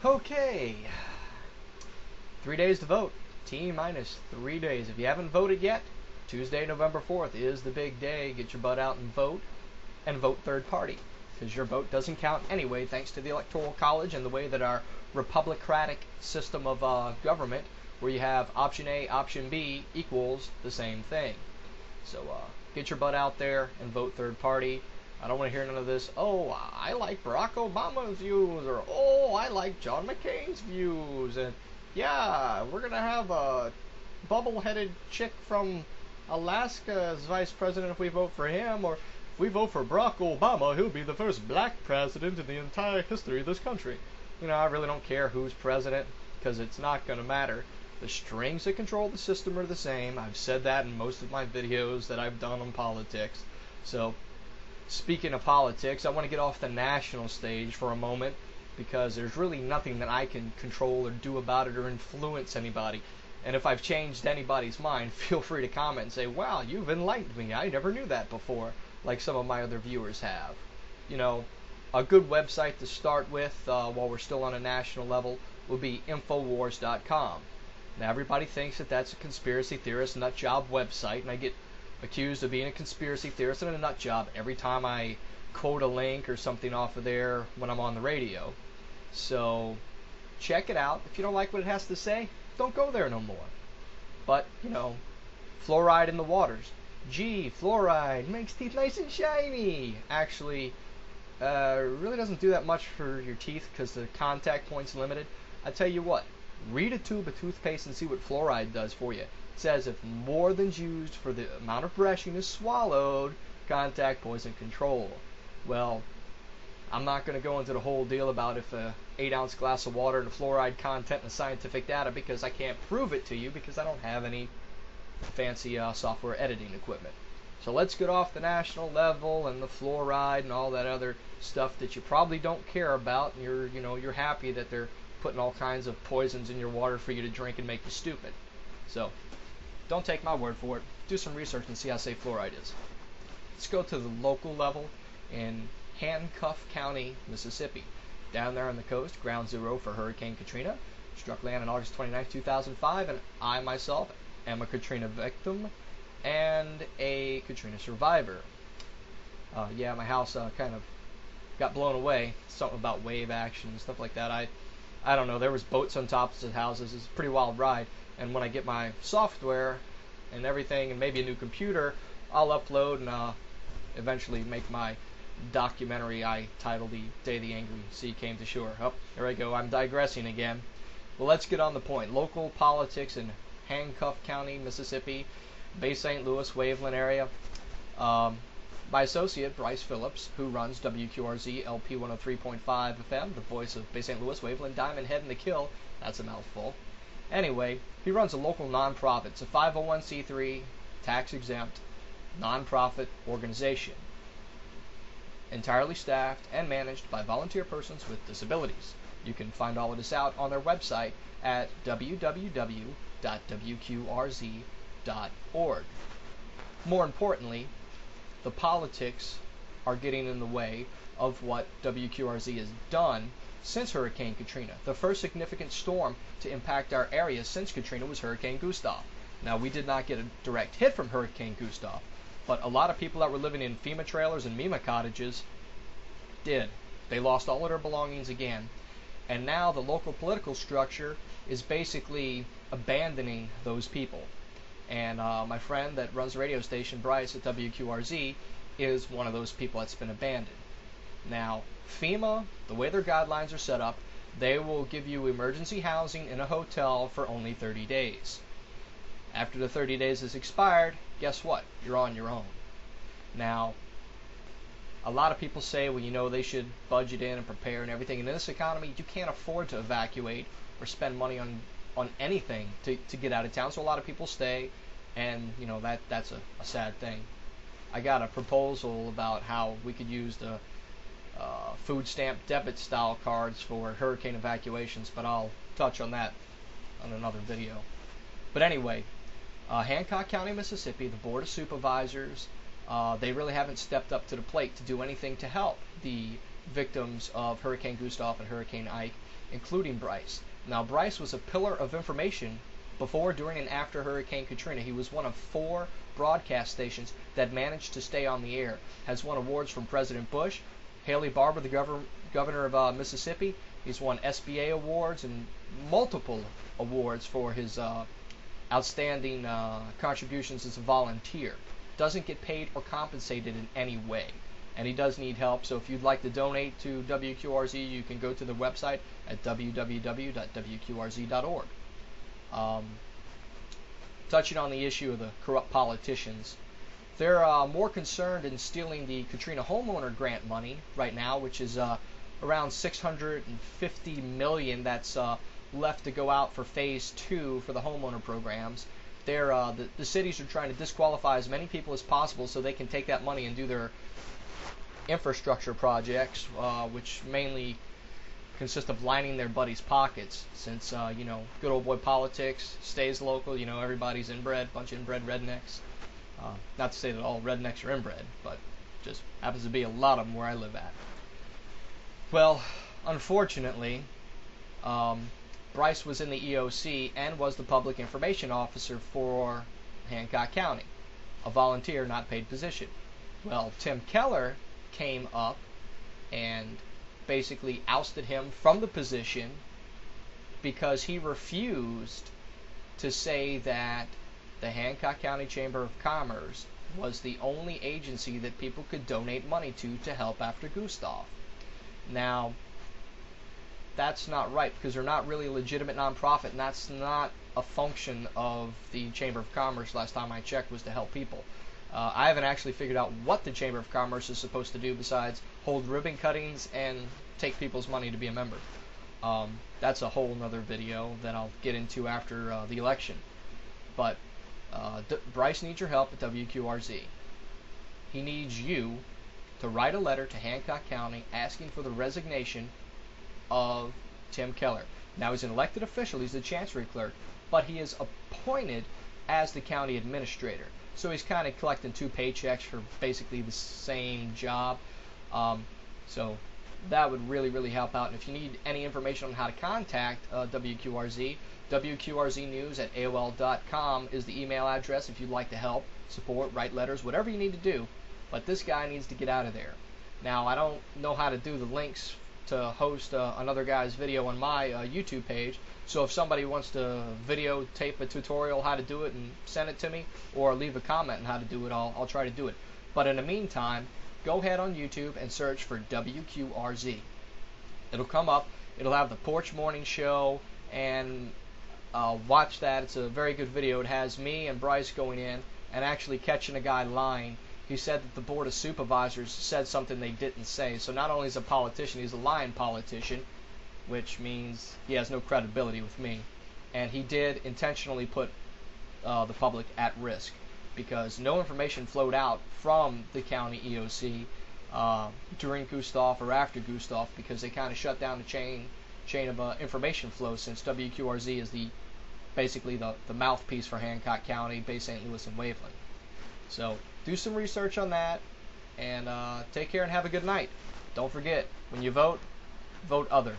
Okay, 3 days to vote. T-minus 3 days. If you haven't voted yet, Tuesday, November 4th is the big day. Get your butt out and vote third party. Because your vote doesn't count anyway, thanks to the Electoral College and the way that our republicratic system of government, where you have option A, option B, equals the same thing. So get your butt out there and vote third party. I don't want to hear none of this, oh, I like Barack Obama's views, or oh, I like John McCain's views, and yeah, we're going to have a bubble-headed chick from Alaska as vice president if we vote for him, or if we vote for Barack Obama, he'll be the first black president in the entire history of this country. You know, I really don't care who's president, because it's not going to matter. The strings that control the system are the same. I've said that in most of my videos that I've done on politics. So, speaking of politics, I want to get off the national stage for a moment, because there's really nothing that I can control or do about it or influence anybody. And if I've changed anybody's mind, feel free to comment and say, wow, you've enlightened me. I never knew that before, like some of my other viewers have. You know, a good website to start with while we're still on a national level would be Infowars.com. Now, everybody thinks that that's a conspiracy theorist nutjob website, and I get accused of being a conspiracy theorist and a nutjob every time I quote a link or something off of there when I'm on the radio. So, check it out. If you don't like what it has to say, don't go there no more. But, you know, fluoride in the waters. Gee, fluoride makes teeth nice and shiny. Actually, really doesn't do that much for your teeth because the contact point's limited. I tell you what, read a tube of toothpaste and see what fluoride does for you. It says if more than's used for the amount of brushing is swallowed, contact poison control. Well, I'm not going to go into the whole deal about if a 8-ounce glass of water and the fluoride content and the scientific data, because I can't prove it to you because I don't have any fancy software editing equipment. So let's get off the national level and the fluoride and all that other stuff that you probably don't care about, and you're happy that they're putting all kinds of poisons in your water for you to drink and make you stupid. So don't take my word for it. Do some research and see how safe fluoride is. Let's go to the local level in Hancock County, Mississippi. Down there on the coast, ground zero for Hurricane Katrina. Struck land on August 29, 2005, and I myself am a Katrina victim and a Katrina survivor. Yeah, my house kind of got blown away. Something about wave action and stuff like that. I don't know. There was boats on tops of houses. It's a pretty wild ride. And when I get my software and everything, and maybe a new computer, I'll upload and eventually make my documentary I titled The Day the Angry Sea Came to Shore. Oh, there I go. I'm digressing again. Well, let's get on the point. Local politics in Hancock County, Mississippi, Bay St. Louis, Waveland area. My associate, Bryce Phillips, who runs WQRZ LP 103.5 FM, the voice of Bay St. Louis, Waveland, Diamond Head, and The Kill. That's a mouthful. Anyway, he runs a local nonprofit. It's a 501c3, tax-exempt, nonprofit organization, entirely staffed and managed by volunteer persons with disabilities. You can find all of this out on their website at www.wqrz.org. More importantly, the politics are getting in the way of what WQRZ has done since Hurricane Katrina. The first significant storm to impact our area since Katrina was Hurricane Gustav. Now, we did not get a direct hit from Hurricane Gustav, but a lot of people that were living in FEMA trailers and MEMA cottages did. They lost all of their belongings again. And now the local political structure is basically abandoning those people. And my friend that runs the radio station, Bryce, at WQRZ, is one of those people that's been abandoned. Now, FEMA, the way their guidelines are set up, they will give you emergency housing in a hotel for only 30 days. After the 30 days is expired, guess what? You're on your own. Now, a lot of people say, well, you know, they should budget in and prepare and everything. And in this economy, you can't afford to evacuate or spend money on anything to get out of town. So a lot of people stay, and, you know, that's a sad thing. I got a proposal about how we could use the food stamp debit style cards for hurricane evacuations, but I'll touch on that on another video. But anyway, Hancock County, Mississippi, the Board of Supervisors, they really haven't stepped up to the plate to do anything to help the victims of Hurricane Gustav and Hurricane Ike, including Bryce. Now, Bryce was a pillar of information before, during, and after Hurricane Katrina. He was one of 4 broadcast stations that managed to stay on the air. Has won awards from President Bush, Haley Barbour, the governor of Mississippi. He's won SBA awards and multiple awards for his outstanding contributions as a volunteer. Doesn't get paid or compensated in any way. And he does need help, so if you'd like to donate to WQRZ, you can go to the website at www.wqrz.org. Touching on the issue of the corrupt politicians, they're more concerned in stealing the Katrina homeowner grant money right now, which is around $650 million that's left to go out for phase 2 for the homeowner programs. The cities are trying to disqualify as many people as possible so they can take that money and do their infrastructure projects, which mainly consist of lining their buddies' pockets, since good old boy politics stays local. Everybody's inbred, bunch of inbred rednecks. Not to say that all rednecks are inbred, but just happens to be a lot of them where I live at. Well, unfortunately, Bryce was in the EOC and was the public information officer for Hancock County, a volunteer, not paid position. Well, Tim Keller came up and basically ousted him from the position because he refused to say that the Hancock County Chamber of Commerce was the only agency that people could donate money to help after Gustav. Now, that's not right, because they're not really a legitimate nonprofit, and that's not a function of the Chamber of Commerce. Last time I checked was to help people. I haven't actually figured out what the Chamber of Commerce is supposed to do besides hold ribbon cuttings and take people's money to be a member. That's a whole nother video that I'll get into after the election. But Bryce needs your help at WQRZ. He needs you to write a letter to Hancock County asking for the resignation of Tim Keller. Now, he's an elected official, he's the Chancery Clerk, but he is appointed as the county administrator. So he's kind of collecting 2 paychecks for basically the same job. So that would really, really help out. And if you need any information on how to contact WQRZ, WQRZnews@AOL.com is the email address if you'd like to help, support, write letters, whatever you need to do. But this guy needs to get out of there. Now, I don't know how to do the links to host another guy's video on my YouTube page, so if somebody wants to videotape a tutorial how to do it and send it to me, or leave a comment on how to do it, I'll try to do it. But in the meantime, go ahead on YouTube and search for WQRZ. It'll come up, it'll have the Porch Morning Show, and watch that. It's a very good video. It has me and Bryce going in and actually catching a guy lying. He said that the Board of Supervisors said something they didn't say. So not only is he a politician, he's a lying politician, which means he has no credibility with me. And he did intentionally put the public at risk, because no information flowed out from the county EOC during Gustav or after Gustav, because they kind of shut down the chain of information flow, since WQRZ is basically the mouthpiece for Hancock County, Bay St. Louis, and Waveland. So do some research on that, and take care and have a good night. Don't forget, when you vote, vote other.